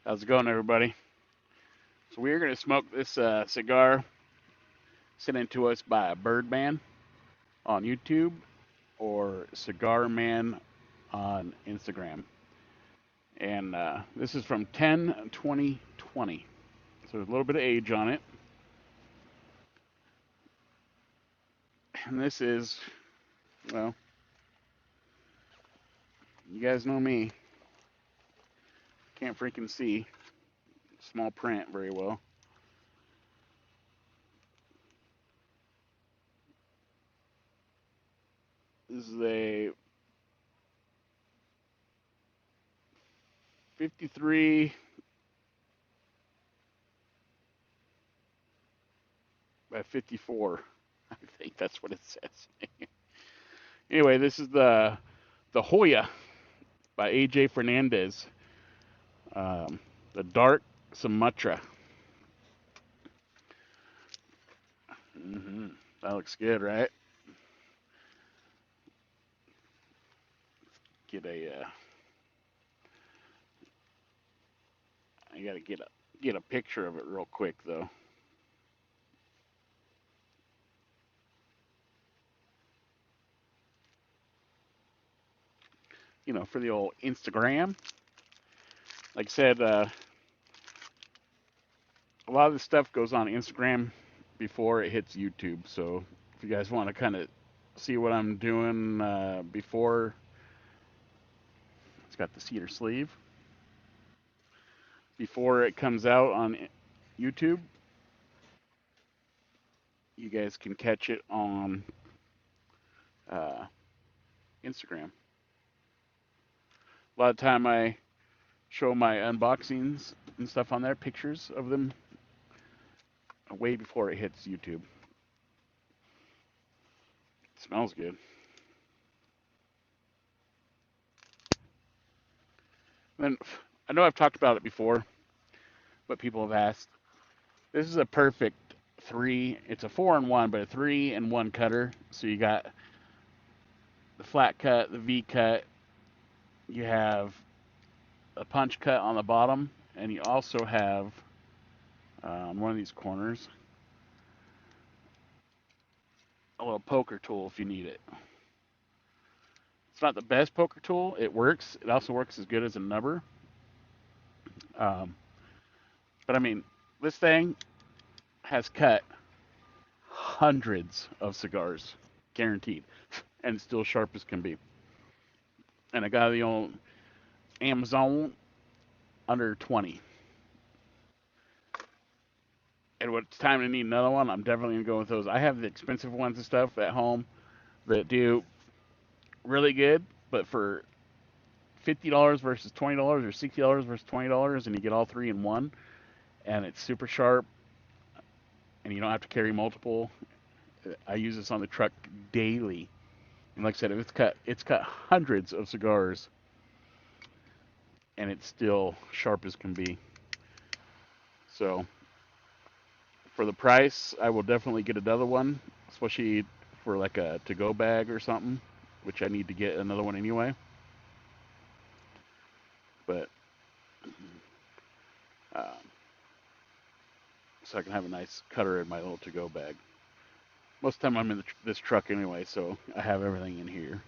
How's it going, everybody? So we're going to smoke this cigar sent in to us by Birdman on YouTube or Cigar Man on Instagram. And this is from 10/20/20. So there's a little bit of age on it. And this is, well, you guys know me. Can't freaking see small print very well. This is a 53 by 54. I think that's what it says. Anyway, this is the Hoyo by AJ Fernandez. The dark Sumatra. That looks good, right? Get a. I gotta get a picture of it real quick though. You know, for the old Instagram. Like I said, a lot of this stuff goes on Instagram before it hits YouTube. So if you guys want to kind of see what I'm doing before, it's got the cedar sleeve. Before it comes out on YouTube, you guys can catch it on uh, Instagram. A lot of time I show my unboxings and stuff on there, pictures of them way before it hits YouTube. It smells good. And I know I've talked about it before, but people have asked. This is a perfect three. It's a 4-in-1, but a 3-in-1 cutter. So you got the flat cut, the V cut. You have a punch cut on the bottom, and you also have on one of these corners a little poker tool if you need it. It's not the best poker tool. It works. It also works as good as a nubber. Um, but I mean, this thing has cut hundreds of cigars, guaranteed, and still sharp as can be. And I got it on Amazon under 20. And when it's time to need another one, I'm definitely gonna go with those. I have the expensive ones and stuff at home that do really good, but for $50 versus $20 or $60 versus $20, and you get all three in one, and it's super sharp, and you don't have to carry multiple. I use this on the truck daily, and like I said, it's cut hundreds of cigars, and it's still sharp as can be. So for the price, I will definitely get another one, especially for like a to-go bag or something, which I need to get another one anyway. But uh, so I can have a nice cutter in my little to-go bag. Most of the time I'm in this truck anyway, so I have everything in here.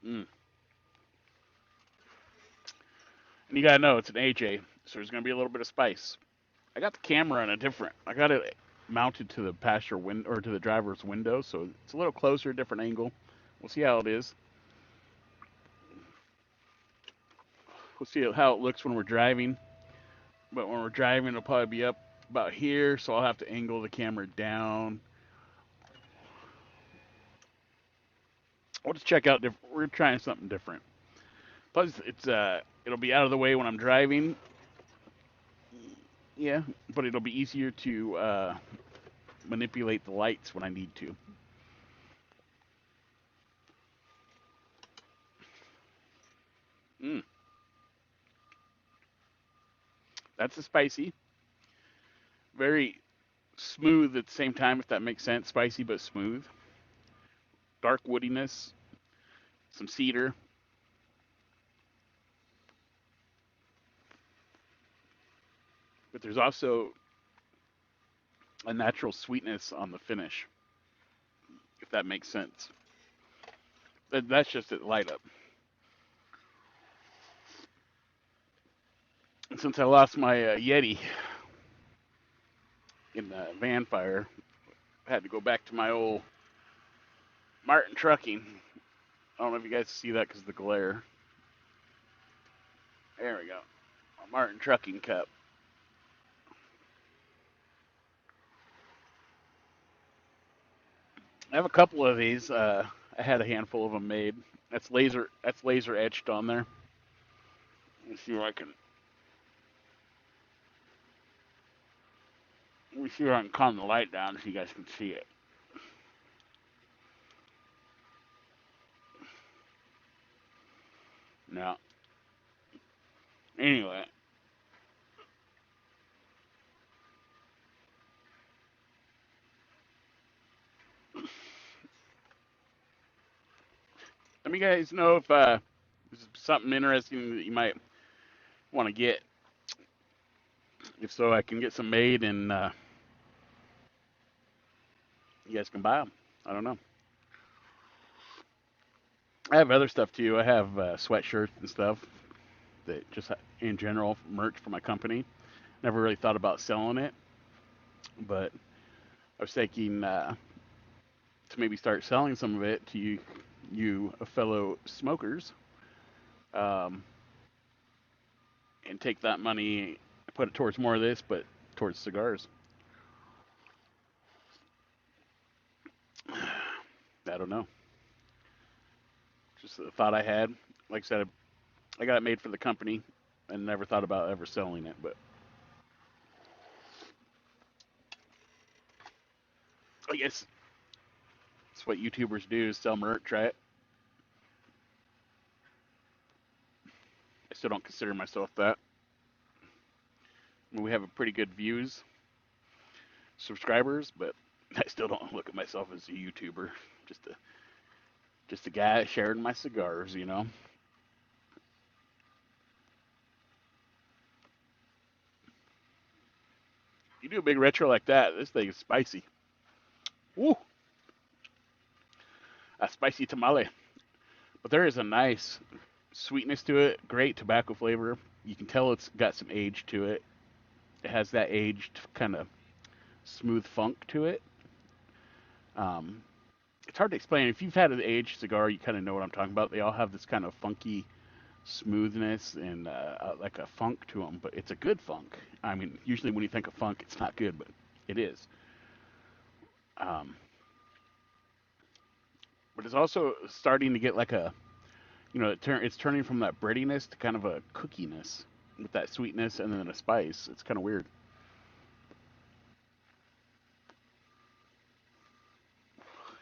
Mm. And you gotta know it's an AJ, so there's gonna be a little bit of spice. I got the camera on a different. I got it mounted to the passenger window or to the driver's window, so it's a little closer, different angle. We'll see how it is. We'll see how it looks when we're driving. But when we're driving, it'll probably be up about here, so I'll have to angle the camera down. We'll just check out. We're trying something different. Plus, it'll be out of the way when I'm driving. Yeah, but it'll be easier to manipulate the lights when I need to. Mm, that's a spicy. Very smooth at the same time, if that makes sense. Spicy but smooth. dark woodiness, some cedar. But there's also a natural sweetness on the finish, if that makes sense. That's just a light up. And since I lost my Yeti in the van fire, I had to go back to my old Martin Trucking. I don't know if you guys see that because of the glare. There we go. A Martin Trucking cup. I have a couple of these. I had a handful of them made. That's laser etched on there. Let me see where I can. Let me see where I can calm the light down so you guys can see it. No. Anyway. Let me guys know if there's something interesting that you might want to get. If so, I can get some made and you guys can buy them. I don't know. I have other stuff too. I have sweatshirts and stuff that just in general merch for my company. Never really thought about selling it, but I was thinking to maybe start selling some of it to you fellow smokers, um, and take that money, put it towards more of this, but towards cigars. I don't know. Just a thought I had. Like I said, I got it made for the company and never thought about ever selling it, but I guess that's what YouTubers do is sell merch, right? I still don't consider myself that. I mean, we have a pretty good views, subscribers, but I still don't look at myself as a YouTuber. Just a just a guy sharing my cigars, you know. You do a big retro like that, this thing is spicy. Woo, a spicy tamale. But there is a nice sweetness to it, great tobacco flavor. You can tell it's got some age to it. It has that aged kind of smooth funk to it. Um, it's hard to explain. If you've had an aged cigar, you kind of know what I'm talking about. They all have this kind of funky smoothness and like a funk to them, but it's a good funk. I mean, usually when you think of funk, it's not good, but it is. Um, but it's also starting to get like a, it's turning from that breadiness to kind of a cookiness with that sweetness and then a spice. It's kind of weird.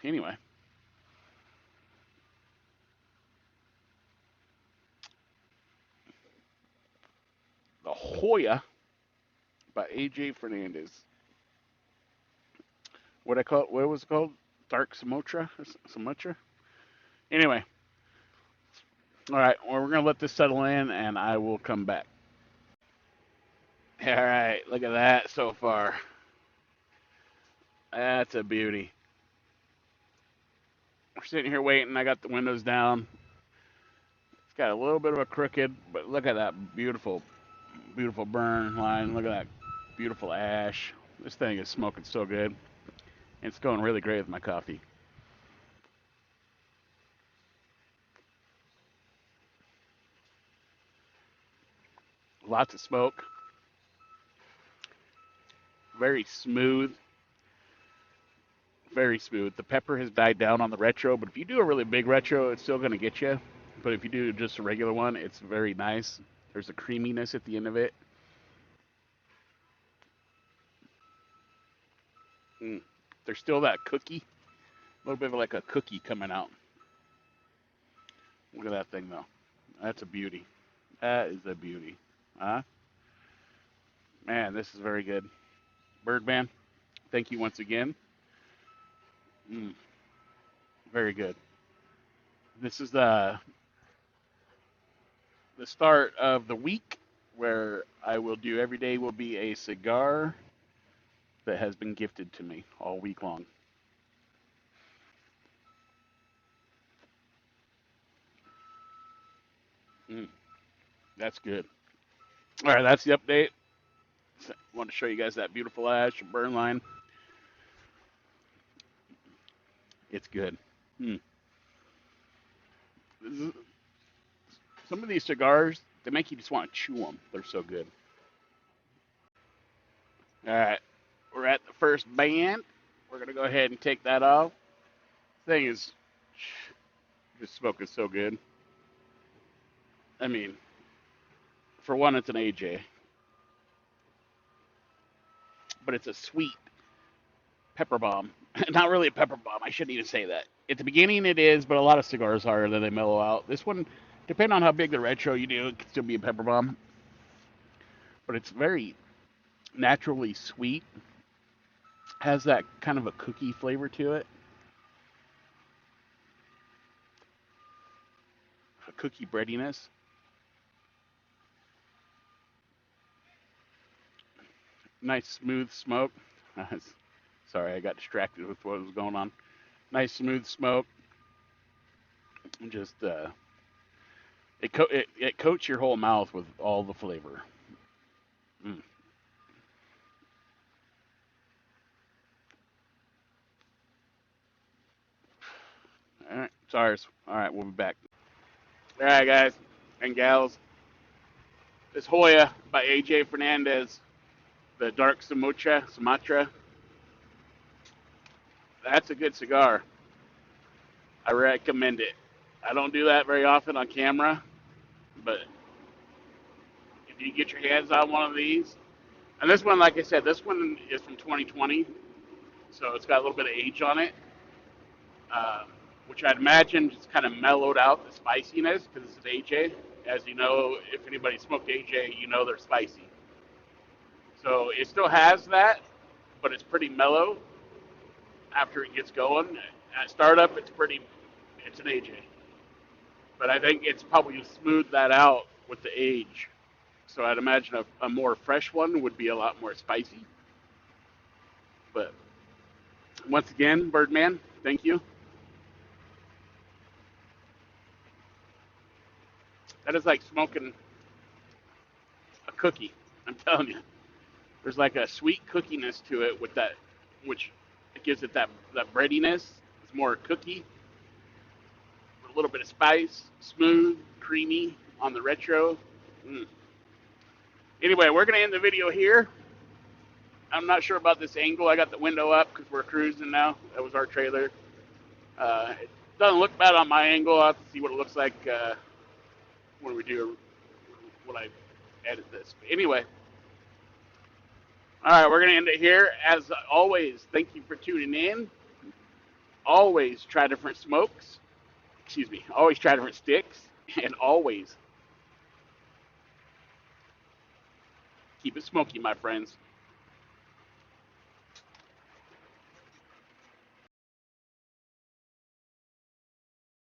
Anyway, the Hoya by AJ Fernandez. What I call it? What was it called? Dark Sumatra or Sumatra? Anyway, all right. Well, we're gonna let this settle in, and I will come back. All right. Look at that so far. That's a beauty. We're sitting here waiting. I got the windows down. It's got a little bit of a crooked, but look at that beautiful, beautiful burn line. Look at that beautiful ash. This thing is smoking so good. It's going really great with my coffee. Lots of smoke. Very smooth. Very smooth. The pepper has died down on the retro, but if you do a really big retro, it's still going to get you. But if you do just a regular one, it's very nice. There's a creaminess at the end of it. Mm. There's still that cookie. A little bit of like a cookie coming out. Look at that thing, though. That's a beauty. That is a beauty. Huh? Man, this is very good. Birdman, thank you once again. Mm. Very good. This is the start of the week where I will do every day will be a cigar that has been gifted to me all week long. Mm, that's good. All right, that's the update. I want to show you guys that beautiful ash burn line. It's good. Mm. Some of these cigars, they make you just want to chew them. They're so good. All right, we're at the first band. We're gonna go ahead and take that off. Thing is, this smoke is so good. I mean, for one, it's an AJ, but it's a sweet pepper bomb. Not really a pepper bomb. I shouldn't even say that. At the beginning, it is, but a lot of cigars are. Then they mellow out. This one, depending on how big the retro you do, it can still be a pepper bomb. But it's very naturally sweet. Has that kind of a cookie flavor to it. A cookie breadiness. Nice smooth smoke. Sorry, I got distracted with what was going on. Nice smooth smoke. Just it coats your whole mouth with all the flavor. Mm. All right, sorry. All right, we'll be back. All right, guys and gals. This Hoya by AJ Fernandez, the Dark Sumatra. That's a good cigar. I recommend it. I don't do that very often on camera, but if you get your hands on one of these, and this one, like I said, this one is from 2020, so it's got a little bit of age on it, uh, which I'd imagine just kind of mellowed out the spiciness because this is AJ. As you know, if anybody smoked AJ, you know they're spicy. So it still has that, but it's pretty mellow after it gets going. At startup, it's an AJ. But I think it's probably smoothed that out with the age. So I'd imagine a more fresh one would be a lot more spicy. But once again, Birdman, thank you. That is like smoking a cookie. I'm telling you. There's like a sweet cookiness to it with that, which it gives it that breadiness. It's more cookie, with a little bit of spice, smooth, creamy on the retro. Mm. Anyway, we're going to end the video here. I'm not sure about this angle. I got the window up because we're cruising now. That was our trailer. It doesn't look bad on my angle. I'll have to see what it looks like when when I edit this. But anyway, all right, we're going to end it here. As always, thank you for tuning in. Always try different smokes. Excuse me. Always try different sticks. And always keep it smoky, my friends.